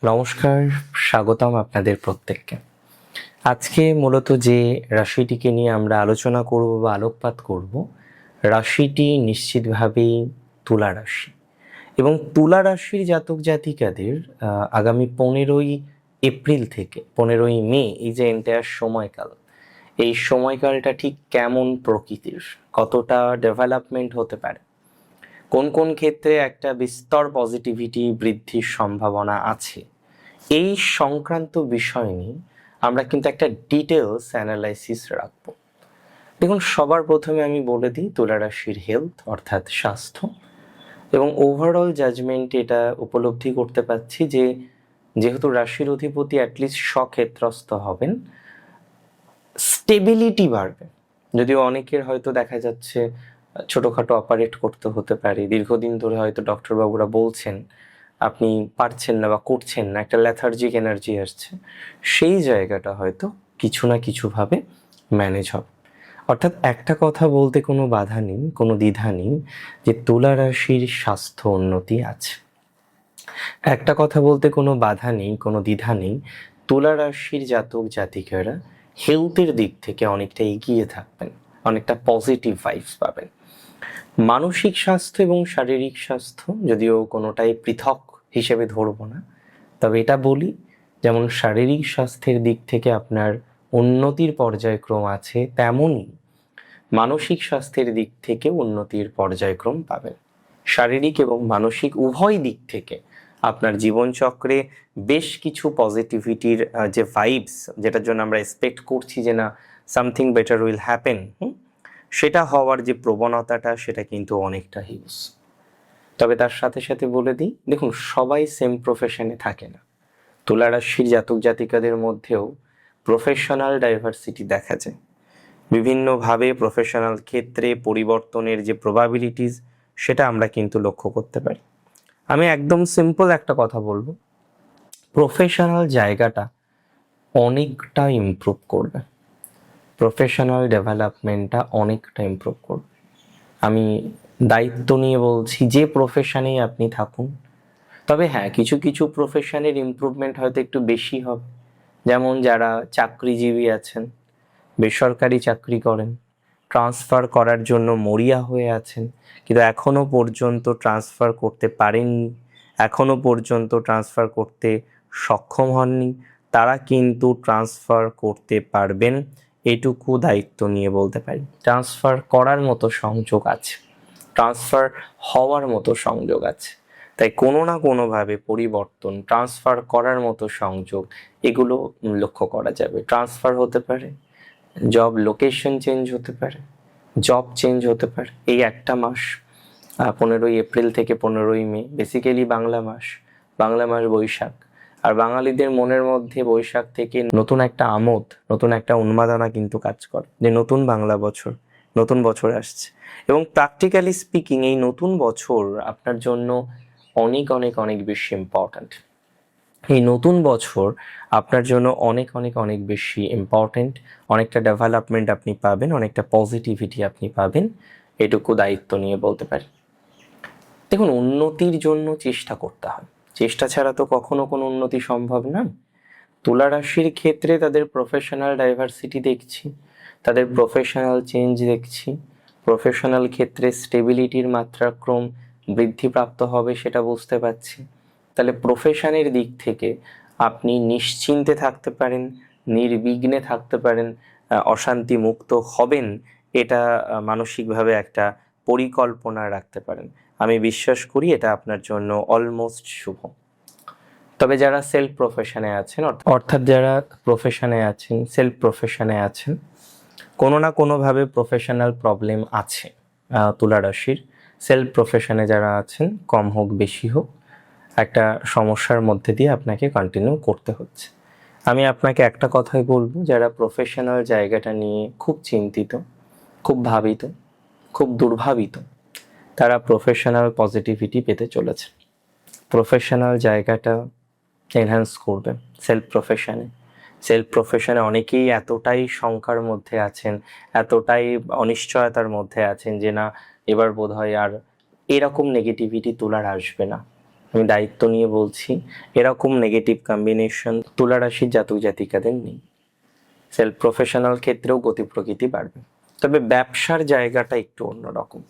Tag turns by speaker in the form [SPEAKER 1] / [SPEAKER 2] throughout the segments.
[SPEAKER 1] নমস্কার, স্বাগতম আপনাদের প্রত্যেককে। আজকে মূলত যে রাশিটিকে নিয়ে আমরা আলোচনা করব বা আলোকপাত করব, রাশিটি নিশ্চিতভাবেই তুলা রাশি। এবং তুলা রাশির জাতক জাতিকাদের আগামী 15ই এপ্রিল থেকে 15ই মে, এই যে এন্টায়ার সময়কাল, এই সময়কালটা ঠিক কেমন প্রকৃতির, কতটা ডেভেলপমেন্ট হতে পারে, কোন কোন ক্ষেত্রে একটা বিস্তর পজিটিভিটি বৃদ্ধির সম্ভাবনা আছে, এই সংক্রান্ত বিষয় নিয়ে আমরা কিন্তু একটা ডিটেলস অ্যানালাইসিস রাখবো। দেখুন, সবার প্রথমে আমি বলে দিই তুলা রাশির হেলথ অর্থাৎ স্বাস্থ্য এবং ওভারঅল জাজমেন্ট এটা উপলব্ধি করতে পারছি যে যেহেতু রাশির অধিপতি অ্যাটলিস্ট স্বক্ষেত্রস্থ হবেন, স্টেবিলিটি বাড়বে। যদিও অনেকের হয়তো দেখা যাচ্ছে ছোটোখাটো অপারেট করতে হতে পারে, দীর্ঘদিন ধরে হয়তো ডক্টরবাবুরা বলছেন আপনি পারছেন না বা করছেন না, একটা ল্যাথার্জিক এনার্জি আসছে, সেই জায়গাটা হয়তো কিছু না কিছুভাবে ম্যানেজ হবে। অর্থাৎ একটা কথা বলতে কোনো বাধা নেই, কোনো দ্বিধা নেই যে তুলা রাশির স্বাস্থ্য উন্নতি আছে। একটা কথা বলতে কোনো বাধা নেই, কোনো দ্বিধা নেই, তুলা রাশির জাতক জাতিকারা হেলথের দিক থেকে অনেকটা এগিয়ে থাকবেন, অনেকটা পজিটিভ ভাইবস পাবেন। মানসিক স্বাস্থ্য এবং শারীরিক স্বাস্থ্য যদিও কোনোটাই পৃথক হিসেবে ধরবো না, তবে এটা বলি যেমন শারীরিক স্বাস্থ্যের দিক থেকে আপনার উন্নতির পর্যায়ক্রম আছে, তেমনই মানসিক স্বাস্থ্যের দিক থেকে উন্নতির পর্যায়ক্রম পাবেন। শারীরিক এবং মানসিক উভয় দিক থেকে আপনার জীবনচক্রে বেশ কিছু পজিটিভিটির যে ভাইবস, যেটার জন্য আমরা এক্সপেক্ট করছি যে না সামথিং বেটার উইল হ্যাপেন, সেটা হওয়ার যে প্রবণতাটা সেটা কিন্তু অনেকটা হিউজ। তবে তার সাথে সাথে বলে দিই, দেখুন সবাই সেম প্রফেশনে থাকে না। তুলা রাশির জাতক জাতিকাদের মধ্যেও প্রফেশনাল ডাইভার্সিটি দেখা যায়। বিভিন্নভাবে প্রফেশনাল ক্ষেত্রে পরিবর্তনের যে প্রবাবিলিটিস সেটা আমরা কিন্তু লক্ষ্য করতে পারি। আমি একদম সিম্পল একটা কথা বলবো, প্রফেশনাল জায়গাটা অনেকটা ইমপ্রুভ করবে, প্রফেশনাল ডেভেলপমেন্টটা অনেকটা ইমপ্রুভ করবে। আমি দায়িত্ব নিয়ে বলছি, যে প্রফেশনেই আপনি থাকুন, তবে হ্যাঁ কিছু কিছু প্রফেশনের ইমপ্রুভমেন্ট হয়তো একটু বেশি হবে। যেমন যারা চাকরিজীবী আছেন, বেসরকারি চাকরি করেন, ট্রান্সফার করার জন্য মরিয়া হয়ে আছেন কিন্তু এখনও পর্যন্ত ট্রান্সফার করতে পারেননি, এখনও পর্যন্ত ট্রান্সফার করতে সক্ষম হননি, তারা কিন্তু ট্রান্সফার করতে পারবেন, এটুকু দায়িত্ব নিয়ে বলতে পারি। ট্রান্সফার করার মতো সংযোগ আছে, ট্রান্সফার হওয়ার মতো সংযোগ আছে। তাই কোনো না কোনোভাবে পরিবর্তন, ট্রান্সফার করার মতো সংযোগ, এগুলো লক্ষ্য করা যাবে। ট্রান্সফার হতে পারে, জব লোকেশন চেঞ্জ হতে পারে, জব চেঞ্জ হতে পারে। এই একটা মাস 15ই এপ্রিল থেকে 15ই মে বেসিক্যালি বাংলা মাস, বাংলা মাস বৈশাখ। আর বাঙালিদের মনের মধ্যে বৈশাখ থেকে নতুন একটা আমোদ, নতুন একটা উন্মাদনা কিন্তু কাজ করে যে নতুন বাংলা বছর, নতুন বছর আসছে। এবং প্র্যাকটিক্যালি স্পিকিং এই নতুন বছর আপনার জন্য অনেক অনেক অনেক বেশি ইম্পর্ট্যান্ট। এই নতুন বছর আপনার জন্য অনেক অনেক অনেক বেশি ইম্পর্ট্যান্ট, অনেকটা ডেভেলপমেন্ট আপনি পাবেন, অনেকটা পজিটিভিটি আপনি পাবেন, এটুকু দায়িত্ব নিয়ে বলতে পারি। দেখুন, উন্নতির জন্য চেষ্টা করতে হয়, চেষ্টা ছাড়া তো কখনো কোনো উন্নতি সম্ভব না। তুলা রাশির ক্ষেত্রে তাদের প্রফেশনাল ডাইভার্সিটি দেখছি, তাদের প্রফেশনাল চেঞ্জ দেখছি, প্রফেশনাল ক্ষেত্রে স্টেবিলিটির মাত্রাক্রম বৃদ্ধিপ্রাপ্ত হবে সেটা বুঝতে পারছি। তাহলে প্রফেশনের দিক থেকে আপনি নিশ্চিন্তে থাকতে পারেন, নির্বিঘ্নে থাকতে পারেন, অশান্তি মুক্ত হবেন, এটা মানসিকভাবে একটা পরিকল্পনা রাখতে পারেন। আমি বিশ্বাস করি এটা আপনার জন্য অলমোস্ট শুভ। তবে যারা সেলফ প্রফেশনে আছেন, অর্থাৎ যারা প্রফেশনে আছেন, সেলফ প্রফেশনে আছেন, কোনো না কোনোভাবে প্রফেশনাল প্রবলেম আছে তুলা রাশির। সেলফ প্রফেশনে যারা আছেন, কম হোক বেশি হোক, একটা সমস্যার মধ্যে দিয়ে আপনাকে কন্টিনিউ করতে হচ্ছে। আমি আপনাকে একটা কথাই বলবো, যারা প্রফেশনাল জায়গাটা নিয়ে খুব চিন্তিত, খুব ভাবিত, খুব দুর্ভাবিত, তারা প্রফেশনাল পজিটিভিটি পেতে চলেছে। প্রফেশনাল জায়গাটা এনহ্যান্স করবে সেলফ প্রফেশনে অনেকেই এতটাই শঙ্কার মধ্যে আছেন, এতটাই অনিশ্চয়তার মধ্যে আছেন যে না এবার বোধহয় আর এরকম নেগেটিভিটি তোলার আসবে না, আমি দায়িত্ব নিয়ে বলছি, এরকম নেগেটিভ কম্বিনেশন তুলা রাশির জাতক জাতিকাদের নেই। সেলফ প্রফেশনাল ক্ষেত্রেও গতি প্রকৃতি বাড়বে। তবে ব্যবসার জায়গাটা একটু অন্যরকম।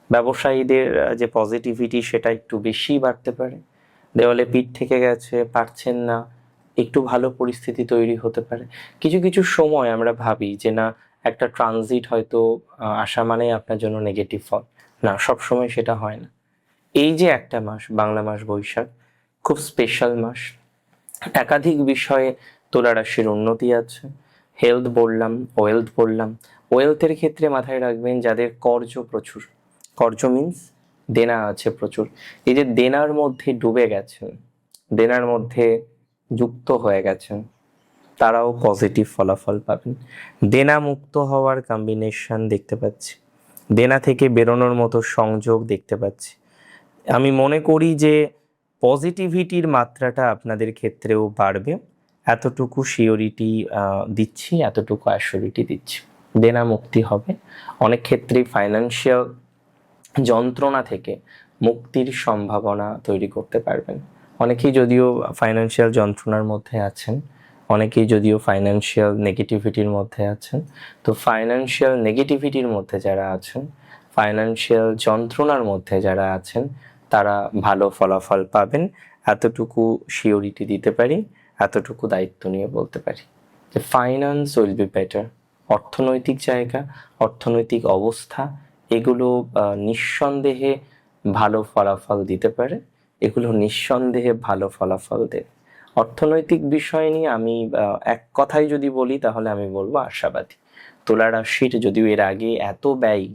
[SPEAKER 1] ব্যবসায়ীদের যে পজিটিভিটি সেটা একটু বেশি বাড়তে পারে। দেওয়ালে পিঠ থেকে গেছে, পারছেন না, একটু ভালো পরিস্থিতি তৈরি হতে পারে। কিছু কিছু সময় আমরা ভাবি যে না, একটা ট্রানজিট হয়তো আসা মানে আপনার জন্য নেগেটিভ ফল। না, সব সময় সেটা হয় না। এই যে একটা মাস, বাংলা মাস বৈশাখ, খুব স্পেশাল মাস। একাধিক বিষয়ে তুলা রাশির উন্নতি আছে। হেলথ বললাম, ওয়েলথ বললাম। ওয়েলথের ক্ষেত্রে মাথায় রাখবেন যাদের কর্জ প্রচুর, কর্জ মিন্স দেনা আছে প্রচুর, এই যে দেনার মধ্যে ডুবে গেছেন, দেনার মধ্যে যুক্ত হয়ে গেছেন, তারাও পজিটিভ ফলাফল পাবেন। দেনা মুক্ত হওয়ার কম্বিনেশন দেখতে পাচ্ছি, দেনা থেকে বেরোনোর মতো সংযোগ দেখতে পাচ্ছি। আমি মনে করি যে পজিটিভিটির মাত্রাটা আপনাদের ক্ষেত্রেও বাড়বে, এতটুকু শিওরিটি দিচ্ছি, এতটুকু অ্যাসিওরিটি দিচ্ছি। দেনা মুক্তি হবে। অনেক ক্ষেত্রেই ফাইন্যান্সিয়াল যন্ত্রণা থেকে মুক্তির সম্ভাবনা তৈরি করতে পারবেন। অনেকেই যদিও ফাইন্যান্সিয়াল যন্ত্রণার মধ্যে আছেন, অনেকেই যদিও ফাইন্যান্সিয়াল নেগেটিভিটির মধ্যে আছেন। তো ফাইন্যান্সিয়াল নেগেটিভিটির মধ্যে যারা আছেন, ফাইন্যান্সিয়াল যন্ত্রণার মধ্যে যারা আছেন, তারা ভালো ফলাফল পাবেন, এতটুকু শিওরিটি দিতে পারি, এতটুকু দায়িত্ব নিয়ে বলতে পারি যে ফাইন্যান্স উইল বি বেটার। অর্থনৈতিক জায়গা, অর্থনৈতিক অবস্থা, এগুলো নিঃসন্দেহে ভালো ফলাফল দিতে পারে, এগুলো নিঃসন্দেহে ভালো ফলাফল দেবে। অর্থনৈতিক বিষয় নিয়ে আমি এক কথায় যদি বলি তাহলে আমি বলবো আশাবাদী। তুলা রাশির যদিও এর আগে এত ব্যয়,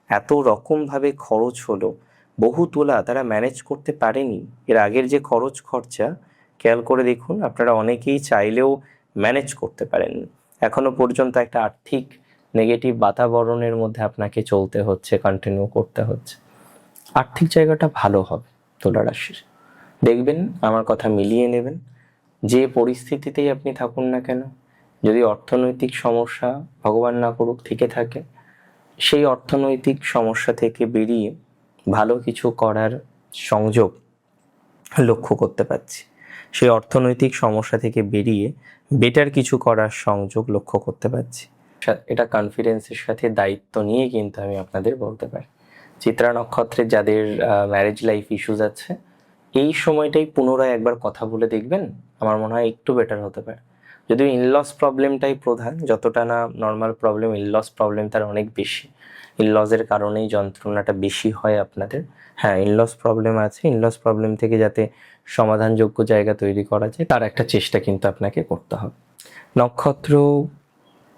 [SPEAKER 1] এত রকমভাবে খরচ হলো, বহু তুলা তারা ম্যানেজ করতে পারেনি। এর আগের যে খরচ খরচা খেয়াল করে দেখুন, আপনারা অনেকেই চাইলেও ম্যানেজ করতে পারেননি। এখনো পর্যন্ত একটা আর্থিক নেগেটিভ বাতাবরণের মধ্যে আপনাকে চলতে হচ্ছে, কন্টিনিউ করতে হচ্ছে। আর্থিক জায়গাটা ভালো হবে তুলা রাশির, দেখবেন, আমার কথা মিলিয়ে নেবেন। যে পরিস্থিতিতেই আপনি থাকুন না কেন, যদি অর্থনৈতিক সমস্যা ভগবান না করুক থেকে থাকে, সেই অর্থনৈতিক সমস্যা থেকে বেরিয়ে ভালো কিছু করার সংযোগ লক্ষ্য করতে পারছি। সেই অর্থনৈতিক সমস্যা থেকে বেরিয়ে বেটার কিছু করার সংযোগ লক্ষ্য করতে পারছি। এটা কনফিডেন্সের সাথে দায়িত্ব নিয়ে কিন্তু আমি আপনাদের বলতে পারি। চিত্রা নক্ষত্রের যাদের ম্যারেজ লাইফ ইস্যুস আছে, এই সময়টাই পুনরায় একবার কথা বলে দেখবেন, আমার মনে হয় একটু বেটার হতে পারে। যদিও ইনলস প্রবলেমটাই প্রধান, যতটা না নর্মাল প্রবলেম, ইনলস প্রবলেম তার অনেক বেশি। ইনলসের কারণেই যন্ত্রণাটা বেশি হয় আপনাদের। হ্যাঁ, ইনলস প্রবলেম আছে, ইনলস প্রবলেম থেকে যাতে সমাধানযোগ্য জায়গা তৈরি করা যায় তার একটা চেষ্টা কিন্তু আপনাকে করতে হবে। নক্ষত্র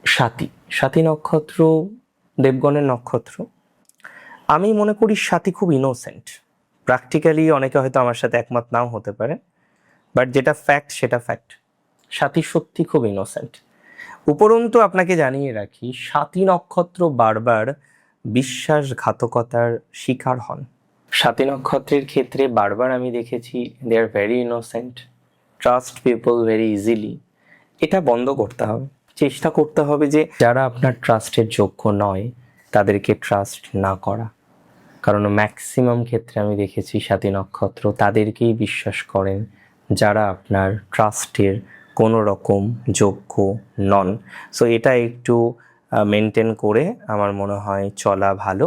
[SPEAKER 1] স্বাতী, স্বাতী নক্ষত্র দেবগণের নক্ষত্র। আমি মনে করি স্বাতী খুব ইনোসেন্ট। প্র্যাকটিক্যালি অনেকে হয়তো আমার সাথে একমত নাও হতে পারে, বাট যেটা ফ্যাক্ট সেটা ফ্যাক্ট। স্বাতী সত্যি খুব ইনোসেন্ট। উপরন্তু আপনাকে জানিয়ে রাখি, স্বাতী নক্ষত্র বারবার বিশ্বাসঘাতকতার শিকার হন। স্বাতী নক্ষত্রের ক্ষেত্রে বারবার আমি দেখেছি they are very innocent, trust people very easily. এটা বন্ধ করতে হবে। চেষ্টা করতে হবে যে যারা আপনার ট্রাস্টের যোগ্য নয় তাদেরকে ট্রাস্ট না করা। কারণ ম্যাক্সিমাম ক্ষেত্রে আমি দেখেছি স্বাতী নক্ষত্র তাদেরকেই বিশ্বাস করেন যারা আপনার ট্রাস্টের কোনো রকম যোগ্য নন। সো এটা একটু মেনটেন করে আমার মনে হয় চলা ভালো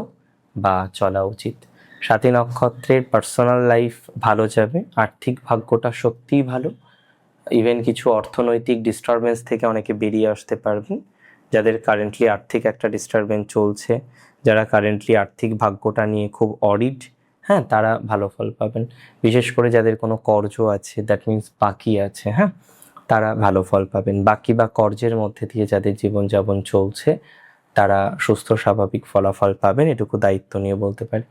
[SPEAKER 1] বা চলা উচিত। স্বাতী নক্ষত্রের পার্সোনাল লাইফ ভালো যাবে, আর্থিক ভাগ্যটা সত্যিই ভালো। ইভেন কিছু অর্থনৈতিক ডিস্টারবেন্স থেকে অনেকে বেরিয়ে আসতে পারবেন। যাদের কারেন্টলি আর্থিক একটা ডিস্টারবেন্স চলছে, যারা কারেন্টলি আর্থিক ভাগ্যটা নিয়ে খুব অডিট, হ্যাঁ, তারা ভালো ফল পাবেন। বিশেষ করে যাদের কোনো কর্জ আছে, দ্যাট মিন্স বাকি আছে, হ্যাঁ, তারা ভালো ফল পাবেন। বাকি বা কর্জের মধ্যে দিয়ে যাদের জীবনযাপন চলছে তারা সুস্থ স্বাভাবিক ফলাফল পাবেন, এটুকু দায়িত্ব নিয়ে বলতে পারি।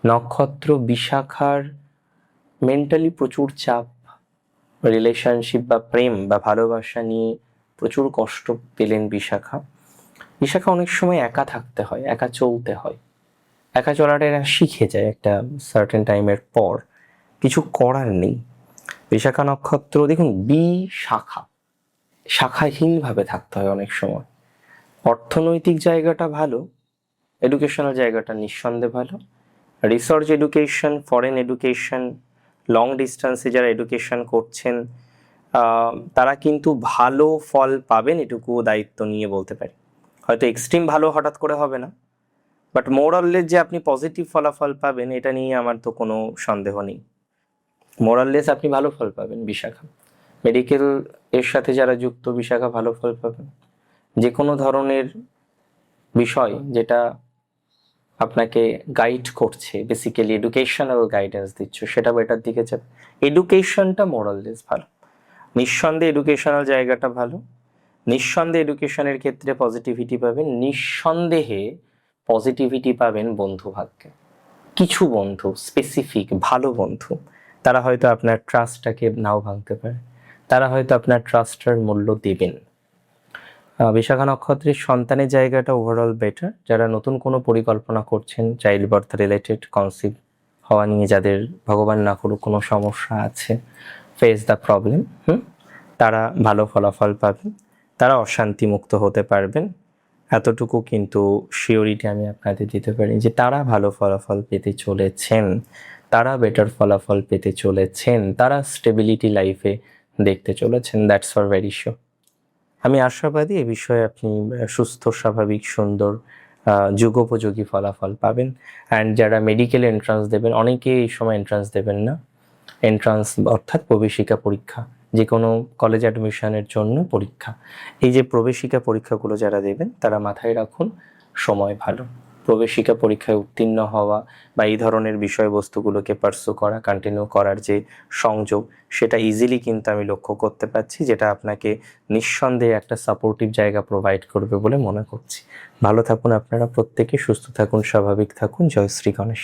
[SPEAKER 1] নক্ষত্র বিশাখার মেন্টালি প্রচুর চাপ, রিলেশনশিপ বা প্রেম বা ভালোবাসা নিয়ে প্রচুর কষ্ট পেলেন বিশাখা। বিশাখা অনেক সময় একা থাকতে হয়, একা চলতে হয়, একা চলাটা এরা শিখে যায় একটা সার্টেন টাইমের পর, কিছু করার নেই। বিশাখা নক্ষত্র দেখুন, শাখা, শাখাহীনভাবে থাকতে হয় অনেক সময়। অর্থনৈতিক জায়গাটা ভালো, এডুকেশনাল জায়গাটা নিঃসন্দেহে ভালো। Research education, foreign education, long ডিস্টেন্সে যারা এডুকেশন করছেন তারা কিন্তু ভালো ফল পাবেন, এটুকু দায়িত্ব নিয়ে বলতে পারি। হয়তো এক্সট্রিম ভালো হঠাৎ করে হবে না, বাট মোরাললেস যে আপনি পজিটিভ ফলাফল পাবেন এটা নিয়ে আমার তো কোনো সন্দেহ নেই। মোরাললেস আপনি ভালো ফল পাবেন। বিশাখা মেডিকেল এর সাথে যারা যুক্ত, বিশাখা ভালো ফল পাবেন। যে কোনো ধরনের বিষয় যেটা আপনাকে গাইড করছে, বেসিক্যালি এডুকেশনাল গাইডেন্স দিচ্ছে, সেটা বেটার দিকে যাবে। এডুকেশনটা মোরাললেস ভালো, নিঃসন্দেহে এডুকেশনাল জায়গাটা ভালো, নিঃসন্দেহে এডুকেশনের ক্ষেত্রে পজিটিভিটি পাবেন, নিঃসন্দেহে পজিটিভিটি পাবেন বন্ধু ভাগ্যে। কিছু বন্ধু স্পেসিফিক ভালো বন্ধু, তারা হয়তো আপনার ট্রাস্টটাকে নাও ভাঙতে পারে, তারা হয়তো আপনার ট্রাস্টের মূল্য দেবেন। বিশাখা নক্ষত্রের সন্তানের জায়গাটা ওভারঅল বেটার। যারা নতুন কোনো পরিকল্পনা করছেন, চাইল্ড বার্থ রিলেটেড কনসিভ হওয়া নিয়ে যাদের ভগবান না করুক কোনো সমস্যা আছে, ফেস দ্য প্রবলেম, তারা ভালো ফলাফল পাবেন, তারা অশান্তি মুক্ত হতে পারবেন। এতটুকু কিন্তু শিওরিটি আমি আপনাদের দিতে পারি যে তারা ভালো ফলাফল পেতে চলেছেন, তারা বেটার ফলাফল পেতে চলেছেন, তারা স্টেবিলিটি লাইফে দেখতে চলেছেন। That's for very sure. আমি আশাবাদী এ বিষয়ে আপনি সুস্থ, স্বাভাবিক, সুন্দর, যুগোপযোগী ফলাফল পাবেন। অ্যান্ড যারা মেডিকেল এন্ট্রান্স দেবেন, অনেকে এই সময় এন্ট্রান্স দেবেন না, এন্ট্রান্স অর্থাৎ প্রবেশিকা পরীক্ষা, যে কোনো কলেজ অ্যাডমিশনের জন্য পরীক্ষা, এই যে প্রবেশিকা পরীক্ষাগুলো যারা দেবেন তারা মাথায় রাখুন সময় ভালো। প্রবেশিকা পরীক্ষায় উত্তীর্ণ হওয়া বা এই ধরনের বিষয়বস্তুগুলোকে পার্সু করা, কন্টিনিউ করার যে সংযোগ, সেটা ইজিলি কিন্তু আমি লক্ষ্য করতে পারছি, যেটা আপনাকে নিঃসন্দেহে একটা সাপোর্টিভ জায়গা প্রোভাইড করবে বলে মনে করছি। ভালো থাকুন আপনারা প্রত্যেকে, সুস্থ থাকুন, স্বাভাবিক থাকুন। জয় শ্রী গণেশ।